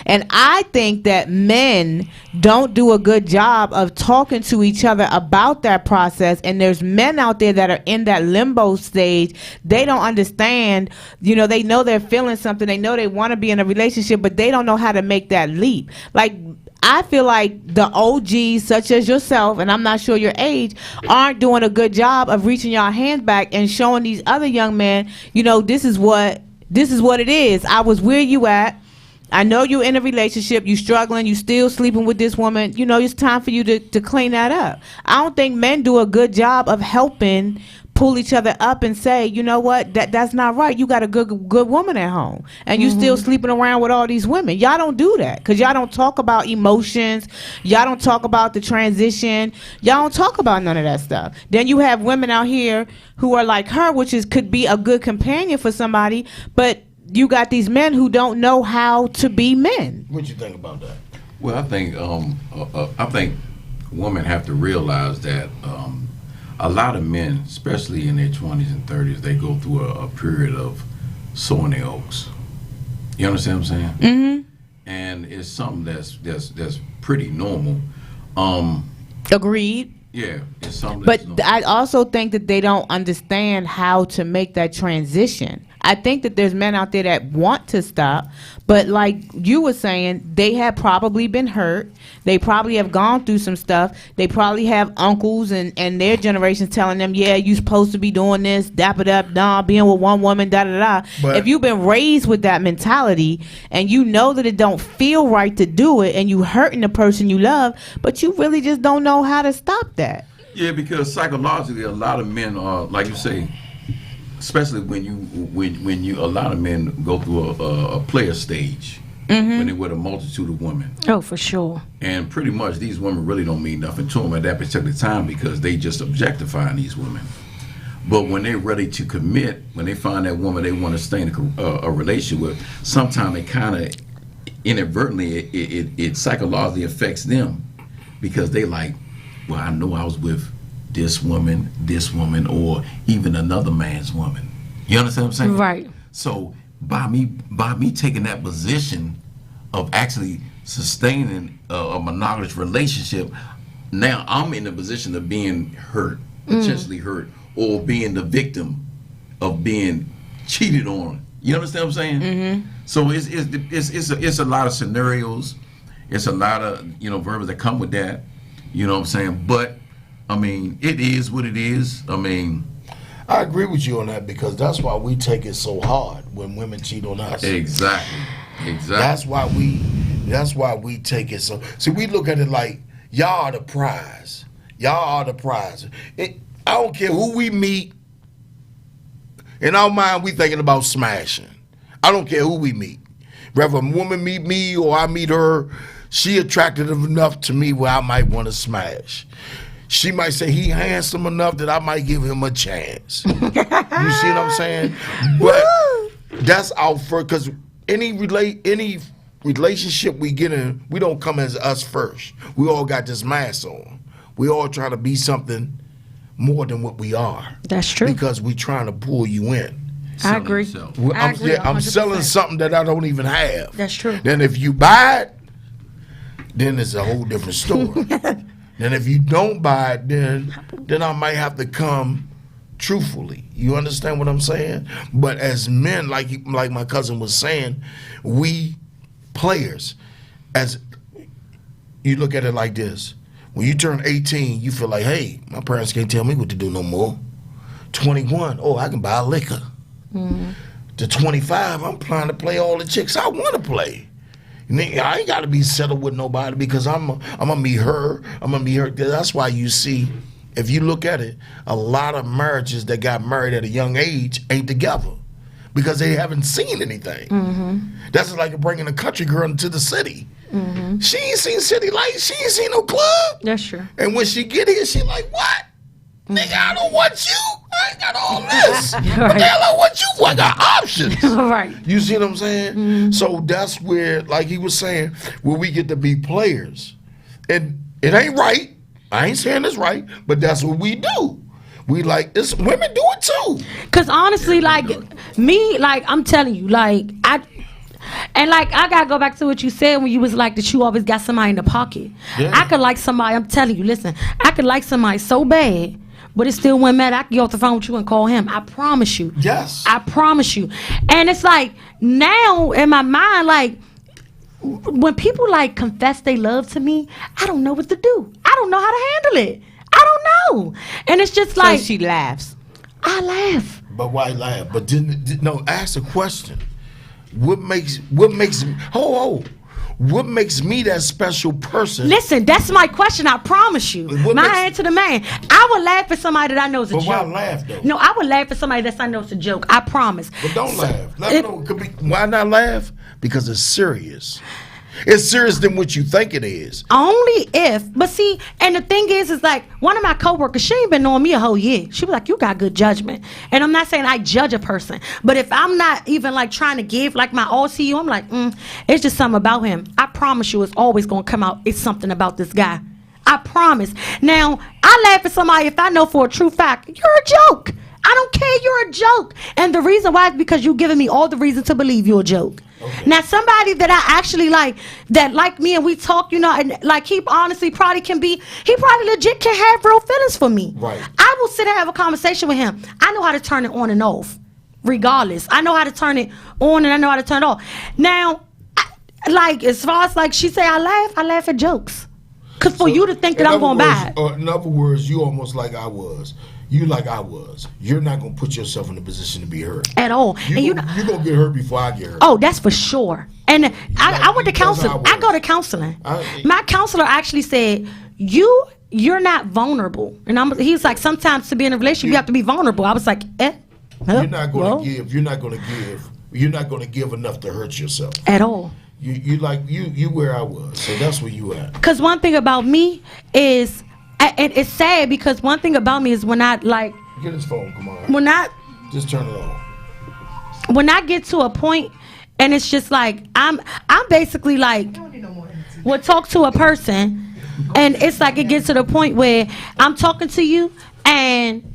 And I think that men don't do a good job of talking to each other about that process. And there's men out there that are in that limbo stage. They don't understand, they know they're feeling something. They know they want to be in a relationship, but they don't know how to make that leap. Like, I feel like the OGs, such as yourself, and I'm not sure your age, aren't doing a good job of reaching your hands back and showing these other young men, this is what it is. I was where you at. I know you're in a relationship, you struggling, you still sleeping with this woman. It's time for you to clean that up. I don't think men do a good job of helping pull each other up and say, you know what, that's not right. You got a good woman at home, and you still sleeping around with all these women. Y'all don't do that because y'all don't talk about emotions. Y'all don't talk about the transition. Y'all don't talk about none of that stuff. Then you have women out here who are like her, which could be a good companion for somebody, but you got these men who don't know how to be men. What you think about that? Well, I think women have to realize that a lot of men, especially in their 20s and 30s, they go through a period of sowing their oats. You understand what I'm saying? Mm-hmm. And it's something that's pretty normal. Agreed. Yeah, it's something. But I also think that they don't understand how to make that transition. I think that there's men out there that want to stop, but like you were saying, they have probably been hurt. They probably have gone through some stuff. They probably have uncles and their generation telling them, yeah, you supposed to be doing this, dap it up, nah, being with one woman, da-da-da. But if you've been raised with that mentality and you know that it don't feel right to do it and you hurting the person you love, but you really just don't know how to stop that. Yeah, because psychologically, a lot of men are, like you say, especially when you a lot of men go through a player stage when they're with a multitude of women. Oh, for sure. And pretty much these women really don't mean nothing to them at that particular time because they just objectifying these women. But when they're ready to commit, when they find that woman they want to stay in a relationship with, sometimes it kind of inadvertently it psychologically affects them because they like, well, I know I was with this woman, or even another man's woman. You understand what I'm saying? Right. So by me taking that position of actually sustaining a monogamous relationship, now I'm in the position of being hurt, potentially hurt, or being the victim of being cheated on. You understand what I'm saying? Mm-hmm. So it's a lot of scenarios. It's a lot of verbs that come with that. You know what I'm saying? But I mean, it is what it is. I mean, I agree with you on that because that's why we take it so hard when women cheat on us. Exactly. That's why we take it so. See, we look at it like y'all are the prize. Y'all are the prize. I don't care who we meet. In our mind, we thinking about smashing. I don't care who we meet. Whether a woman meet me or I meet her, she attractive enough to me where I might want to smash. She might say he handsome enough that I might give him a chance. You see what I'm saying? But that's our first, because any relationship we get in, we don't come as us first. We all got this mask on. We all trying to be something more than what we are. That's true. Because we trying to pull you in. I agree. I'm selling something that I don't even have. That's true. Then if you buy it, then it's a whole different story. Then if you don't buy it, then I might have to come truthfully. You understand what I'm saying? But as men, like my cousin was saying, we players, as you look at it like this. When you turn 18, you feel like, hey, my parents can't tell me what to do no more. 21, oh, I can buy a liquor. Mm-hmm. To 25, I'm trying to play all the chicks I want to play. I ain't got to be settled with nobody because I'm gonna meet her. That's why you see, if you look at it, a lot of marriages that got married at a young age ain't together because they haven't seen anything. Mm-hmm. That's like bringing a country girl into the city. Mm-hmm. She ain't seen city lights. She ain't seen no club. That's true. And when she get here, she like, what? Nigga, I don't want you. I ain't got all this. What the hell I want you? I got options. Right. You see what I'm saying? So that's where, like he was saying, where we get to be players. And it ain't right. I ain't saying it's right, but that's what we do. We like this. Women do it too. Cause honestly, like me, like I'm telling you, like I gotta go back to what you said when you was like that you always got somebody in the pocket. Yeah. I could like somebody. I'm telling you, listen, I could like somebody so bad, but it still wouldn't matter. I could get off the phone with you and call him. I promise you. Yes. I promise you. And it's like now in my mind, like when people like confess they love to me, I don't know what to do. I don't know how to handle it. I don't know. And it's just like So she laughs. I laugh. But why laugh? But no, ask a question. What makes what makes me that special person? Listen, that's my question. I promise you. What My makes- hand to the man. I would laugh at somebody that I know is a But joke. why laugh though? No, I would laugh at somebody that I know is a joke. I promise. But don't laugh. it- No, it could be, why not laugh? Because it's serious. It's serious than what you think it is. Only if, but see, and the thing is like one of my coworkers, she ain't been knowing me a whole year. She was like, "You got good judgment," and I'm not saying I judge a person, but if I'm not even like trying to give like my all to you, I'm like, it's just something about him. I promise you, it's always gonna come out. It's something about this guy. I promise. Now, I laugh at somebody if I know for a true fact you're a joke. I don't care, you're a joke. And the reason why is because you've given me all the reason to believe you're a joke. Okay. Now, somebody that I actually like, that like me and we talk, you know, and like he honestly probably can be, he probably legit can have real feelings for me. Right. I will sit and have a conversation with him. I know how to turn it on and off, regardless. I know how to turn it on and I know how to turn it off. Now, like as far as like she say I laugh at jokes. Because for you to think that I'm going bad. In other words, you almost like I was. You like I was. You're not going to put yourself in a position to be hurt. At all. You're going to get hurt before I get hurt. Oh, that's for sure. And I went to counseling. I go to counseling. My counselor actually said, you're not vulnerable. And he's like, sometimes to be in a relationship, you have to be vulnerable. I was like, You're not going to give. You're not going to give enough to hurt yourself. At all. You where I was. So that's where you at. Because one thing about me is, and it's sad because one thing about me is when I like. Get his phone, come on. When I. Just turn it off. When I get to a point and it's just like, I'm basically like, will talk to a person and it's like it gets to the point where I'm talking to you and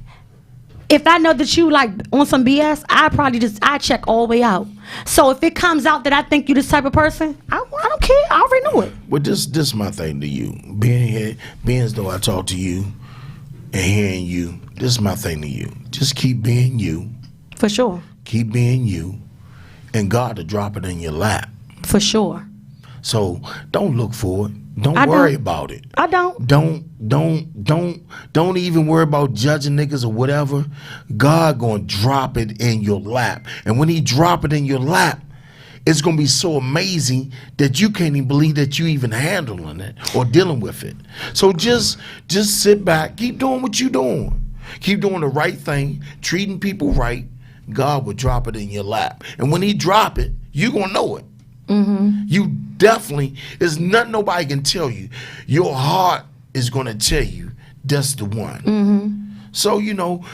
if I know that you like on some BS, I check all the way out. So if it comes out that I think you this type of person, I don't care. I already know it. But this is my thing to you. Being here, being as though I talk to you and hearing you, this is my thing to you. Just keep being you. For sure. Keep being you. And God will drop it in your lap. For sure. So don't look for it. Don't worry about it. I don't. Don't even worry about judging niggas or whatever. God gonna drop it in your lap. And when he drop it in your lap, it's gonna be so amazing that you can't even believe that you even handling it or dealing with it. So just sit back, keep doing what you doing. Keep doing the right thing, treating people right. God will drop it in your lap. And when he drop it, you gonna know it. Mm-hmm. You definitely, there's nothing nobody can tell you. Your heart is going to tell you that's the one. Mm-hmm. So, you know,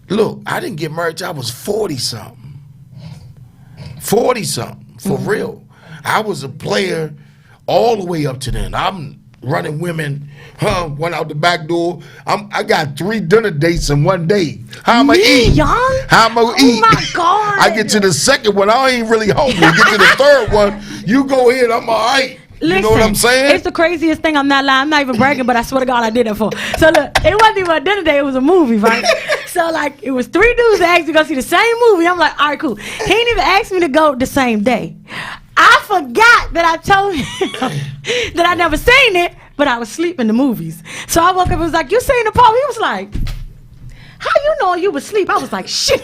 look, I didn't get married till I was 40-something. 40-something, for real. I was a player all the way up to then. I'm running women, went out the back door. I got 3 dinner dates in one day. How am I eat? Young? How am I eat? Oh my God. I get to the second one, I ain't really hungry. Get to the third one, you go ahead, I'm all right. Listen, you know what I'm saying? It's the craziest thing. I'm not lying. I'm not even bragging, but I swear to God, I did it for. So look, it wasn't even a dinner date. It was a movie, right? So like, it was 3 dudes that asked me to go see the same movie. I'm like, all right, cool. He didn't even ask me to go the same day. I forgot that I told him that I never seen it, but I was asleep in the movies. So I woke up and was like, you seen the part? He was like, how you know you was asleep? I was like, shit.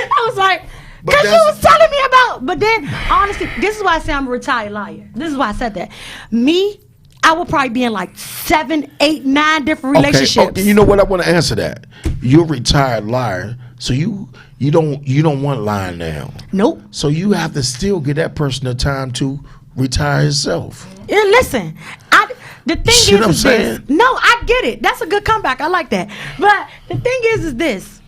I was like, because you was telling me about, but then, honestly, this is why I say I'm a retired liar. This is why I said that. Me, I would probably be in like 7, 8, 9 different relationships. Okay, you know what? I want to answer that. You're a retired liar, so you don't want lying now. Nope. So you have to still give that person the time to retire himself. Yeah, listen, the thing Shit I'm is this. saying? No, I get it. That's a good comeback. I like that. But the thing is this.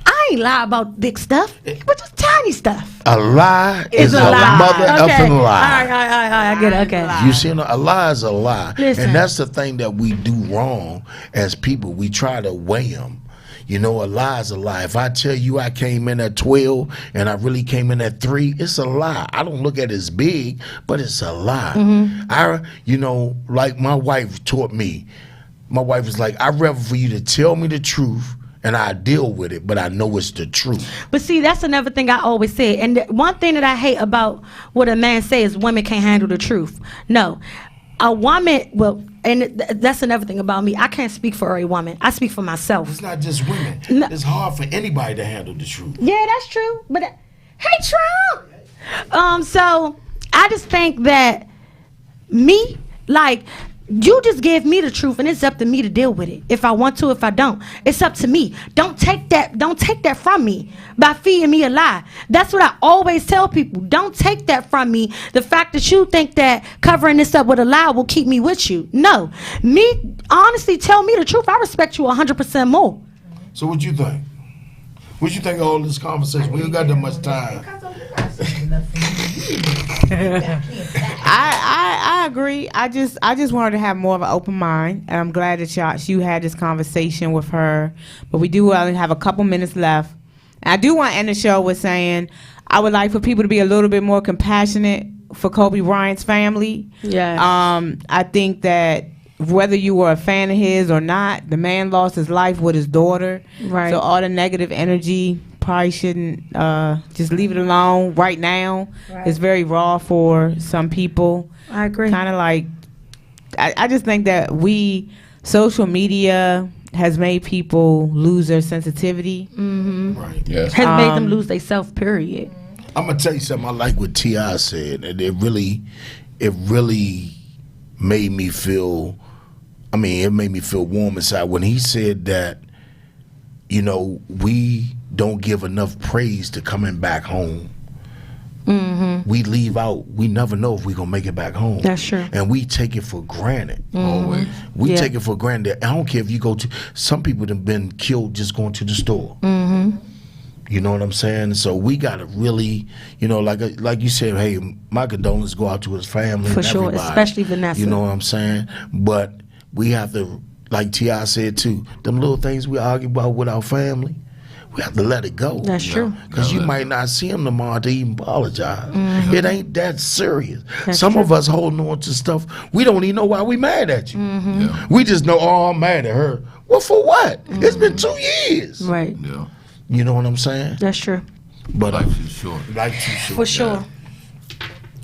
I ain't lie about big stuff, but just tiny stuff. A lie It's is a a lie. mother Okay. effing All lie. right, I get it. Okay. You see, a lie is a lie. Listen. And that's the thing that we do wrong as people. We try to weigh them. You know, a lie is a lie. If I tell you I came in at 12 and I really came in at 3, it's a lie. I don't look at it as big, but it's a lie. Like my wife taught me. My wife was like, I'd rather for you to tell me the truth and I deal with it, but I know it's the truth. But see, that's another thing I always say. And one thing that I hate about what a man says is women can't handle the truth. No. A woman, that's another thing about me. I can't speak for a woman. I speak for myself. It's not just women. No. It's hard for anybody to handle the truth. Yeah, that's true. But hey, Trump. So I just think that me, like, you just gave me the truth, and it's up to me to deal with it. If I want to, if I don't, it's up to me. Don't take that from me by feeding me a lie. That's what I always tell people. Don't take that from me. The fact that you think that covering this up with a lie will keep me with you. No, me honestly tell me the truth. I respect you 100% more. So what you think? What you think of all this conversation? We ain't got that much time. I agree. I just wanted to have more of an open mind, and I'm glad that you had this conversation with her. But we do only have a couple minutes left. And I do want to end the show with saying I would like for people to be a little bit more compassionate for Kobe Bryant's family. Yeah. I think that whether you were a fan of his or not, the man lost his life with his daughter. Right. So all the negative energy probably shouldn't just leave it alone right now. Right. It's very raw for some people. I agree. Kind of like, I just think that social media has made people lose their sensitivity. Mm-hmm. Right. Yes. Has made them lose themselves, period. I'm gonna tell you something. I like what T.I. said, and it really made me feel. I mean, it made me feel warm inside when he said that, we don't give enough praise to coming back home. Mm-hmm. We leave out. We never know if we're gonna make it back home. That's true. And we take it for granted. Always. We take it for granted. I don't care if you go to. Some people have been killed just going to the store. Mm-hmm. You know what I'm saying? So we gotta really, like you said, hey, my condolences go out to his family. For and sure, everybody. especially Vanessa. You know what I'm saying? But we have to, like T.I. said too, them little things we argue about with our family, we have to let it go. That's true. Because you might not see him tomorrow to even apologize. It ain't that serious. That's Some true. of us holding on to stuff, we don't even know why we mad at you. Yeah. We just know, I'm mad at her. Well, for what? It's been 2 years. Right. Yeah. You know what I'm saying? That's true. But Life is short. life too short. For sure.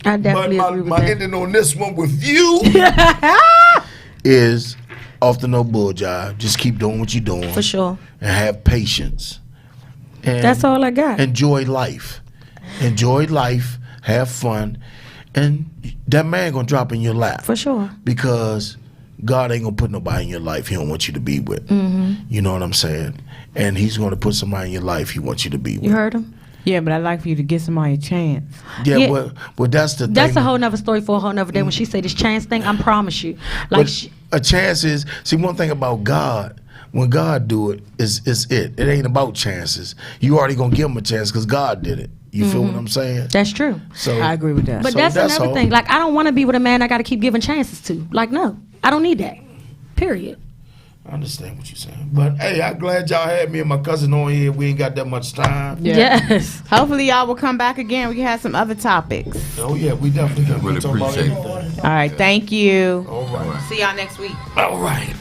I But definitely agree with my that. ending on this one with you is off the no bull job. Just keep doing what you're doing. For sure. And have patience. And That's all I got. enjoy life. Enjoy life. Have fun. And that man gonna drop in your lap. For sure. Because God ain't gonna put nobody in your life he don't want you to be with. You know what I'm saying? And he's gonna put somebody in your life he wants you to be with. You heard him? Yeah, but I'd like for you to give somebody a chance. Yeah, Yeah. well that's the thing. That's a whole nother story for a whole nother day. When she said this chance thing, I promise you. Like, But a chance is, see, one thing about God, when God do it, it's it. It ain't about chances. You already gonna give him a chance because God did it. You feel what I'm saying? that's true. So I agree with that. But So that's that's another all. thing. Like, I don't want to be with a man I got to keep giving chances to. Like, no, I don't need that. Period. I understand what you're saying. But hey, I'm glad y'all had me and my cousin on here. We ain't got that much time. Yeah. Yes. Hopefully y'all will come back again. We can have some other topics. Oh yeah, we definitely can Really talk about appreciate it. anything. All right, thank you. All right. See y'all next week. All right.